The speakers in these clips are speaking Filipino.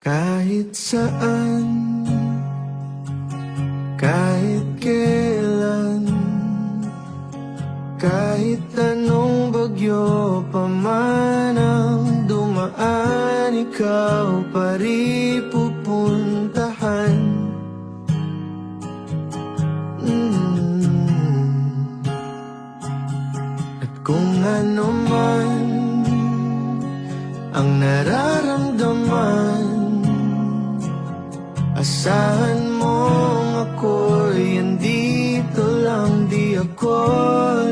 Kahit saan, kahit kailan, kahit anong bagyo pa man ang dumaan, ikaw pa rin pupuntahan. At kung ano man ang nararamdaman, asahan mong ako'y andito lang, di ako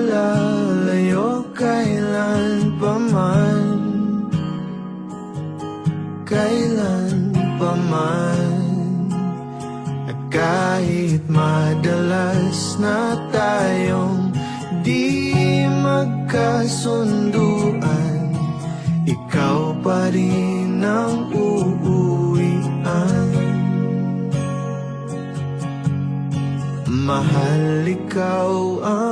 lalayo kailan pa man, kailan pa man. At kahit madalas na tayong di magkasunduan, ikaw pa rin ang uuwian. Mahal, ikaw ang